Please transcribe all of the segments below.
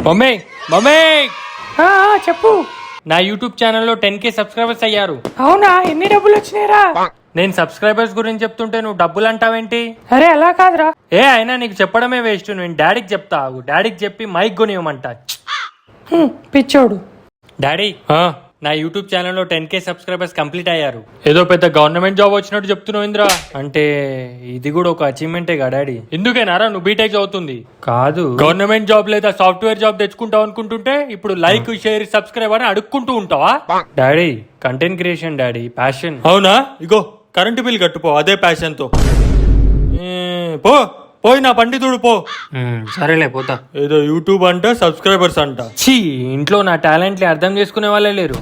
Mummy mummy చెప్పు. నా YouTube ఛానల్లో 10K సబ్స్క్రైబర్స్ అయ్యారు. అవునా, ఎన్ని డబ్బులు వచ్చినాయిరా? నేను సబ్స్క్రైబర్స్ గురించి చెప్తుంటే నువ్వు డబ్బులు అంటావేంటి? అరే అలా కాదురా. అయినా నీకు చెప్పడమే వేస్ట్. నేను డాడీకి చెప్తా. డాడీకి చెప్పి మైక్ కొనివ్వమంట. పిచ్చోడు. డాడీ, నా యూట్యూబ్ ఛానల్లో 10K సబ్స్క్రైబర్స్ కంప్లీట్ అయ్యారు. ఏదో పెద్ద గవర్నమెంట్ జాబ్ వచ్చినట్టు చెప్తున్నావు ఇంద్రా. అంటే ఇది కూడా ఒక అచీవ్మెంటేగా డాడీ? ఎందుకేనారా నువ్వు బీటెక్ చదువుతుంది? కాదు, గవర్నమెంట్ జాబ్ లేదా సాఫ్ట్వేర్ జాబ్ తెచ్చుకుంటావు అనుకుంటుంటే ఇప్పుడు లైక్ షేర్ సబ్స్క్రైబ్ అని అడుక్కుంటూ ఉంటావా? Daddy, content creation daddy, passion. అవునా? ఇగో కరెంటు బిల్ కట్టుపో అదే ప్యాషన్ తో. పో పోయి నా పండితుడు పో. సరేలే పోతా. ఏదో యూట్యూబ్ అంట సబ్స్క్రైబర్స్ అంట. ఛీ, ఇంట్లో నా టాలెంట్ని అర్థం చేసుకునే వాళ్ళే లేరు.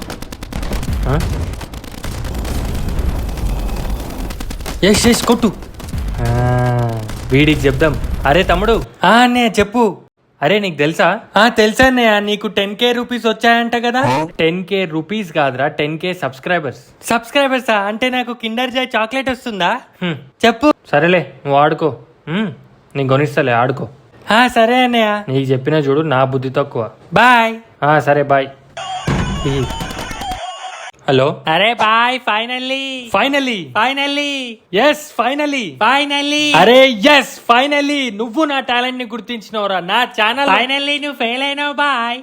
ఎస్ కొట్టు. వీడికి చెప్దాం. అరే తమ్ముడు. అన్నయ్య చెప్పు. అరే నీకు తెలుసా? తెలుసా అన్నయ్య, నీకు 10K రూపీస్ వచ్చాయంట కదా? 10K రూపీస్ కాదురా, 10K సబ్స్క్రైబర్స్. సబ్స్క్రైబర్సా? అంటే నాకు కిండర్ జాయ్ చాక్లెట్ వస్తుందా? చెప్పు. సరేలే నువ్వు ఆడుకో. నేను కొనిస్తలే, ఆడుకో. సరే అన్నయ్య, నీకు చెప్పిన చూడు, నా బుద్ధి తక్కువ. బాయ్. సరే బాయ్. హలో. అరే బాయ్. ఫైనల్లీ ఎస్ ఫైనల్లీ అరే ఎస్ ఫైనల్లీ నువ్వు నా టాలెంట్ ని గుర్తించినవరా. నా ఛానల్ ఫైనల్లీ నువ్వు ఫెయిల్ అయినావు బాయ్.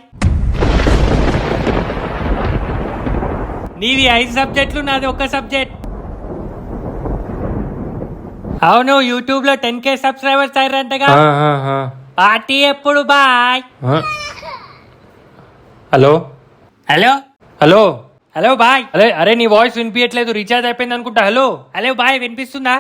నీవి 5 సబ్జెక్టులు, నాది 1 సబ్జెక్ట్. అవును, యూట్యూబ్ లో 10K సబ్స్క్రైబర్స్ అయ్యారంటగా. పార్టీ ఎప్పుడు బాయ్? Hello boy. అరే నీ వాయిస్ వినిపించట్లేదు, రీఛార్జ్ అయిపోయింది అనుకుంటా. హలో బాయ్, వినిపిస్తుందా?